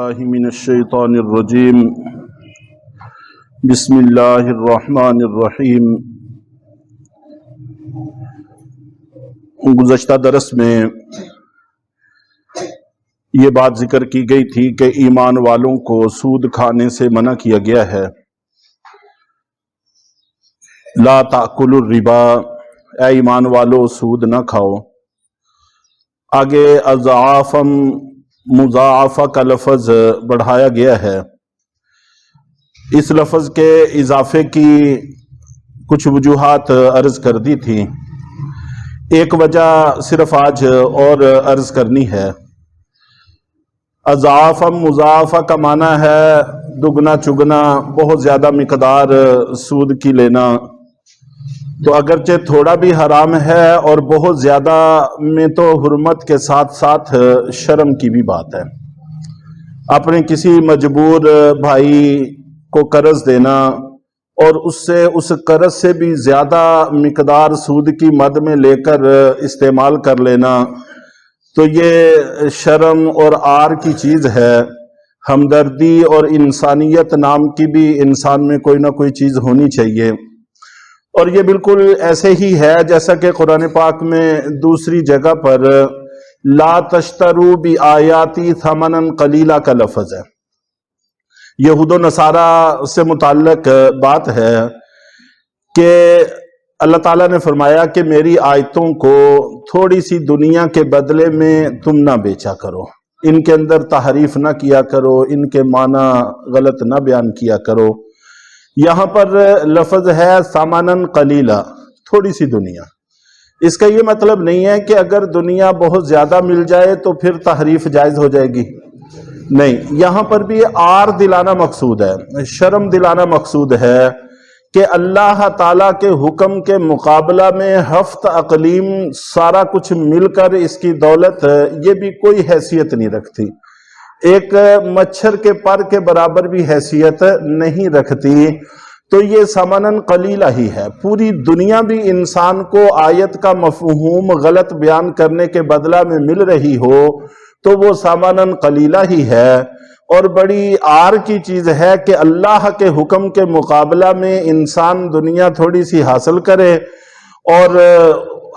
باللہ من الشیطان الرجیم بسم اللہ الرحمن الرحیم۔ گزشتہ درس میں یہ بات ذکر کی گئی تھی کہ ایمان والوں کو سود کھانے سے منع کیا گیا ہے۔ لا تأکلوا الربا، اے ایمان والو سود نہ کھاؤ۔ آگے اضعافا مضاعفہ کا لفظ بڑھایا گیا ہے۔ اس لفظ کے اضافے کی کچھ وجوہات عرض کر دی تھی، ایک وجہ صرف آج اور عرض کرنی ہے۔ اضعافا مضاعفہ کا معنی ہے دگنا چگنا، بہت زیادہ مقدار سود کی لینا، تو اگرچہ تھوڑا بھی حرام ہے اور بہت زیادہ میں تو حرمت کے ساتھ ساتھ شرم کی بھی بات ہے۔ اپنے کسی مجبور بھائی کو قرض دینا اور اس سے اس قرض سے بھی زیادہ مقدار سود کی مد میں لے کر استعمال کر لینا، تو یہ شرم اور عار کی چیز ہے۔ ہمدردی اور انسانیت نام کی بھی انسان میں کوئی نہ کوئی چیز ہونی چاہیے، اور یہ بالکل ایسے ہی ہے جیسا کہ قرآن پاک میں دوسری جگہ پر لا تشتروا بآیاتی ثمنا قلیلا کا لفظ ہے۔ یہود و نصارہ سے متعلق بات ہے کہ اللہ تعالیٰ نے فرمایا کہ میری آیتوں کو تھوڑی سی دنیا کے بدلے میں تم نہ بیچا کرو، ان کے اندر تحریف نہ کیا کرو، ان کے معنی غلط نہ بیان کیا کرو۔ یہاں پر لفظ ہے ثمناً قلیلا، تھوڑی سی دنیا۔ اس کا یہ مطلب نہیں ہے کہ اگر دنیا بہت زیادہ مل جائے تو پھر تحریف جائز ہو جائے گی، نہیں، یہاں پر بھی عار دلانا مقصود ہے، شرم دلانا مقصود ہے کہ اللہ تعالیٰ کے حکم کے مقابلہ میں ہفت اقلیم سارا کچھ مل کر اس کی دولت یہ بھی کوئی حیثیت نہیں رکھتی، ایک مچھر کے پر کے برابر بھی حیثیت نہیں رکھتی، تو یہ ثمناً قلیلہ ہی ہے۔ پوری دنیا بھی انسان کو آیت کا مفہوم غلط بیان کرنے کے بدلہ میں مل رہی ہو تو وہ ثمناً قلیلہ ہی ہے، اور بڑی عار کی چیز ہے کہ اللہ کے حکم کے مقابلہ میں انسان دنیا تھوڑی سی حاصل کرے اور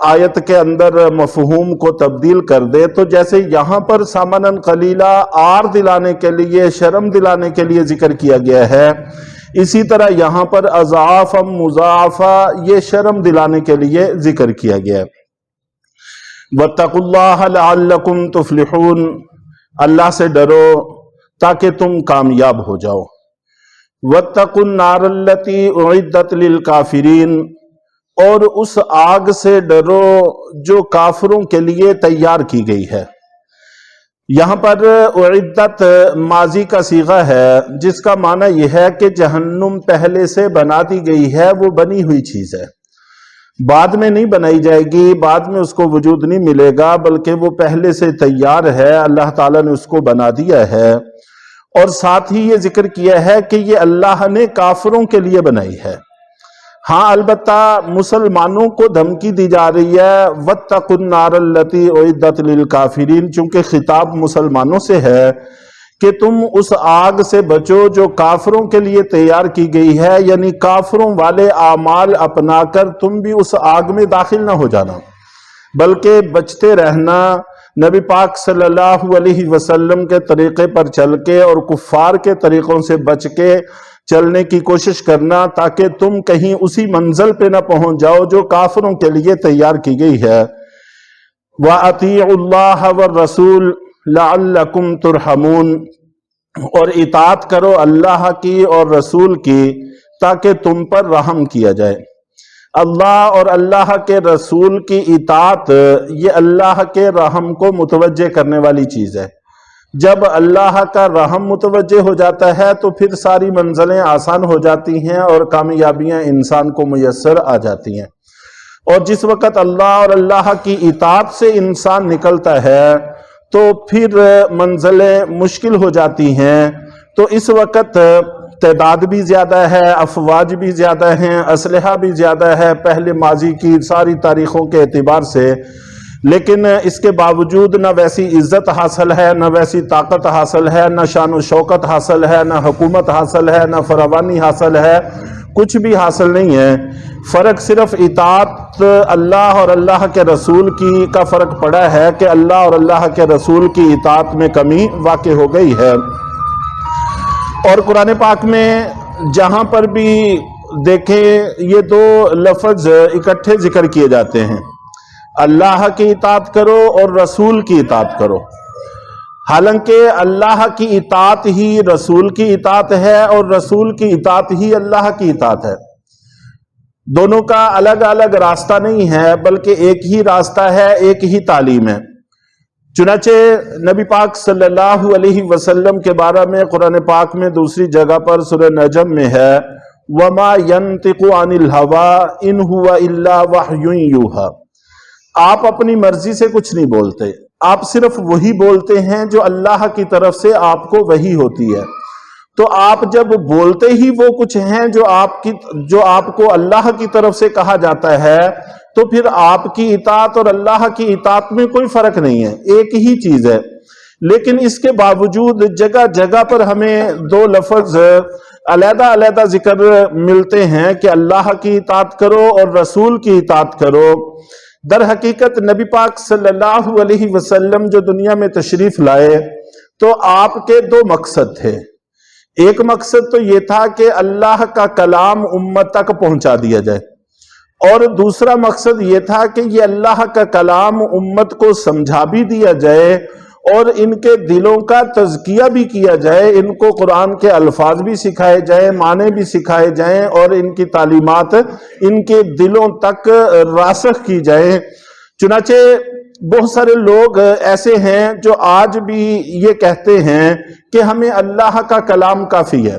آیت کے اندر مفہوم کو تبدیل کر دے۔ تو جیسے یہاں پر ثمناً قلیلہ عار دلانے کے لیے، شرم دلانے کے لیے ذکر کیا گیا ہے، اسی طرح یہاں پر اضعافا مضاعفہ یہ شرم دلانے کے لیے ذکر کیا گیا ہے۔ واتقوا اللہ لعلکم تفلحون، اللہ سے ڈرو تاکہ تم کامیاب ہو جاؤ۔ واتقوا النار التی اعدت للکافرین، اور اس آگ سے ڈرو جو کافروں کے لیے تیار کی گئی ہے۔ یہاں پر اعدت ماضی کا صیغہ ہے، جس کا معنی یہ ہے کہ جہنم پہلے سے بنا دی گئی ہے، وہ بنی ہوئی چیز ہے، بعد میں نہیں بنائی جائے گی، بعد میں اس کو وجود نہیں ملے گا، بلکہ وہ پہلے سے تیار ہے، اللہ تعالیٰ نے اس کو بنا دیا ہے۔ اور ساتھ ہی یہ ذکر کیا ہے کہ یہ اللہ نے کافروں کے لیے بنائی ہے۔ ہاں البتہ مسلمانوں کو دھمکی دی جا رہی ہے واتقوا النار التی اعدت للکافرین، چونکہ خطاب مسلمانوں سے ہے کہ تم اس آگ سے بچو جو کافروں کے لیے تیار کی گئی ہے، یعنی کافروں والے اعمال اپنا کر تم بھی اس آگ میں داخل نہ ہو جانا، بلکہ بچتے رہنا، نبی پاک صلی اللہ علیہ وسلم کے طریقے پر چل کے اور کفار کے طریقوں سے بچ کے چلنے کی کوشش کرنا، تاکہ تم کہیں اسی منزل پہ نہ پہنچ جاؤ جو کافروں کے لیے تیار کی گئی ہے۔ وَأَطِيعُوا اللَّهَ وَالرَّسُولَ لَعَلَّكُمْ تُرْحَمُونَ، اور اطاعت کرو اللہ کی اور رسول کی تاکہ تم پر رحم کیا جائے۔ اللہ اور اللہ کے رسول کی اطاعت یہ اللہ کے رحم کو متوجہ کرنے والی چیز ہے۔ جب اللہ کا رحم متوجہ ہو جاتا ہے تو پھر ساری منزلیں آسان ہو جاتی ہیں اور کامیابیاں انسان کو میسر آ جاتی ہیں، اور جس وقت اللہ اور اللہ کی اطاعت سے انسان نکلتا ہے تو پھر منزلیں مشکل ہو جاتی ہیں۔ تو اس وقت تعداد بھی زیادہ ہے، افواج بھی زیادہ ہیں، اسلحہ بھی زیادہ ہے، پہلے ماضی کی ساری تاریخوں کے اعتبار سے لیکن اس کے باوجود نہ ویسی عزت حاصل ہے، نہ ویسی طاقت حاصل ہے، نہ شان و شوکت حاصل ہے، نہ حکومت حاصل ہے، نہ فراوانی حاصل ہے، کچھ بھی حاصل نہیں ہے۔ فرق صرف اطاعت اللہ اور اللہ کے رسول کی کا فرق پڑا ہے کہ اللہ اور اللہ کے رسول کی اطاعت میں کمی واقع ہو گئی ہے۔ اور قرآن پاک میں جہاں پر بھی دیکھیں یہ دو لفظ اکٹھے ذکر کیے جاتے ہیں، اللہ کی اطاعت کرو اور رسول کی اطاعت کرو، حالانکہ اللہ کی اطاعت ہی رسول کی اطاعت ہے اور رسول کی اطاعت ہی اللہ کی اطاعت ہے۔ دونوں کا الگ الگ راستہ نہیں ہے بلکہ ایک ہی راستہ ہے، ایک ہی تعلیم ہے۔ چنانچہ نبی پاک صلی اللہ علیہ وسلم کے بارے میں قرآن پاک میں دوسری جگہ پر سورہ نجم میں ہے وَمَا يَنطِقُ عَنِ الْهَوَىٰ إِنْ هُوَ إِلَّا وَحْيٌ يُوحَىٰ۔ آپ اپنی مرضی سے کچھ نہیں بولتے، آپ صرف وہی بولتے ہیں جو اللہ کی طرف سے آپ کو وحی ہوتی ہے۔ تو آپ جب بولتے ہی وہ کچھ ہیں جو آپ کو اللہ کی طرف سے کہا جاتا ہے، تو پھر آپ کی اطاعت اور اللہ کی اطاعت میں کوئی فرق نہیں ہے، ایک ہی چیز ہے۔ لیکن اس کے باوجود جگہ جگہ پر ہمیں دو لفظ علیحدہ علیحدہ ذکر ملتے ہیں کہ اللہ کی اطاعت کرو اور رسول کی اطاعت کرو۔ در حقیقت نبی پاک صلی اللہ علیہ وسلم جو دنیا میں تشریف لائے تو آپ کے دو مقصد تھے۔ ایک مقصد تو یہ تھا کہ اللہ کا کلام امت تک پہنچا دیا جائے، اور دوسرا مقصد یہ تھا کہ یہ اللہ کا کلام امت کو سمجھا بھی دیا جائے اور ان کے دلوں کا تزکیہ بھی کیا جائے، ان کو قرآن کے الفاظ بھی سکھائے جائیں، معنی بھی سکھائے جائیں، اور ان کی تعلیمات ان کے دلوں تک راسخ کی جائیں۔ چنانچہ بہت سارے لوگ ایسے ہیں جو آج بھی یہ کہتے ہیں کہ ہمیں اللہ کا کلام کافی ہے،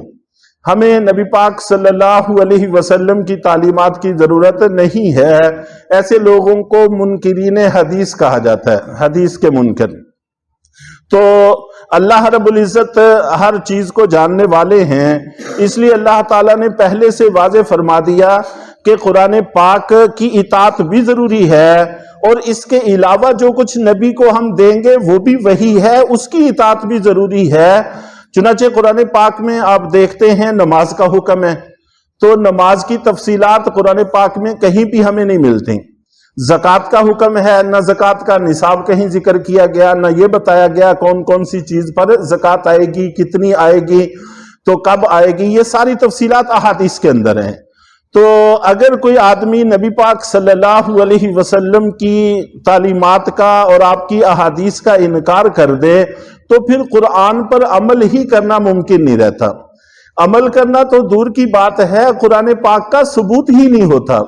ہمیں نبی پاک صلی اللہ علیہ وسلم کی تعلیمات کی ضرورت نہیں ہے۔ ایسے لوگوں کو منکرین حدیث کہا جاتا ہے، حدیث کے منکر۔ تو اللہ رب العزت ہر چیز کو جاننے والے ہیں، اس لیے اللہ تعالیٰ نے پہلے سے واضح فرما دیا کہ قرآن پاک کی اطاعت بھی ضروری ہے، اور اس کے علاوہ جو کچھ نبی کو ہم دیں گے وہ بھی وہی ہے، اس کی اطاعت بھی ضروری ہے۔ چنانچہ قرآن پاک میں آپ دیکھتے ہیں نماز کا حکم ہے، تو نماز کی تفصیلات قرآن پاک میں کہیں بھی ہمیں نہیں ملتی۔ زکوٰۃ کا حکم ہے، نہ زکوٰۃ کا نصاب کہیں ذکر کیا گیا، نہ یہ بتایا گیا کون کون سی چیز پر زکوٰۃ آئے گی، کتنی آئے گی، تو کب آئے گی، یہ ساری تفصیلات احادیث کے اندر ہیں۔ تو اگر کوئی آدمی نبی پاک صلی اللہ علیہ وسلم کی تعلیمات کا اور آپ کی احادیث کا انکار کر دے تو پھر قرآن پر عمل ہی کرنا ممکن نہیں رہتا۔ عمل کرنا تو دور کی بات ہے، قرآن پاک کا ثبوت ہی نہیں ہوتا۔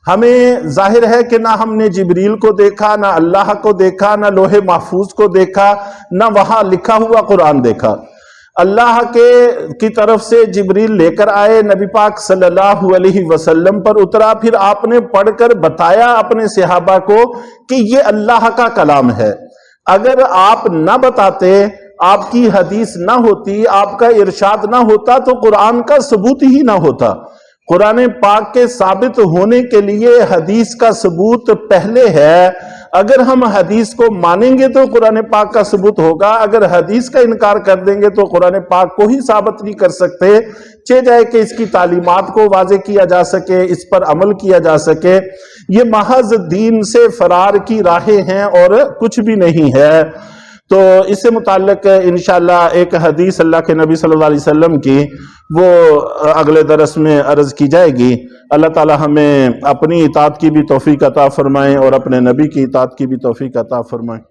ہمیں ظاہر ہے کہ نہ ہم نے جبریل کو دیکھا، نہ اللہ کو دیکھا، نہ لوح محفوظ کو دیکھا، نہ وہاں لکھا ہوا قرآن دیکھا۔ اللہ کی طرف سے جبریل لے کر آئے، نبی پاک صلی اللہ علیہ وسلم پر اترا، پھر آپ نے پڑھ کر بتایا اپنے صحابہ کو کہ یہ اللہ کا کلام ہے۔ اگر آپ نہ بتاتے، آپ کی حدیث نہ ہوتی، آپ کا ارشاد نہ ہوتا، تو قرآن کا ثبوت ہی نہ ہوتا۔ قرآن پاک کے ثابت ہونے کے لیے حدیث کا ثبوت پہلے ہے۔ اگر ہم حدیث کو مانیں گے تو قرآن پاک کا ثبوت ہوگا، اگر حدیث کا انکار کر دیں گے تو قرآن پاک کو ہی ثابت نہیں کر سکتے، چاہے جائے کہ اس کی تعلیمات کو واضح کیا جا سکے، اس پر عمل کیا جا سکے۔ یہ محض دین سے فرار کی راہیں ہیں اور کچھ بھی نہیں ہے۔ تو اس سے متعلق انشاءاللہ ایک حدیث اللہ کے نبی صلی اللہ علیہ وسلم کی وہ اگلے درس میں عرض کی جائے گی۔ اللہ تعالی ہمیں اپنی اطاعت کی بھی توفیق عطا فرمائیں اور اپنے نبی کی اطاعت کی بھی توفیق عطا فرمائیں۔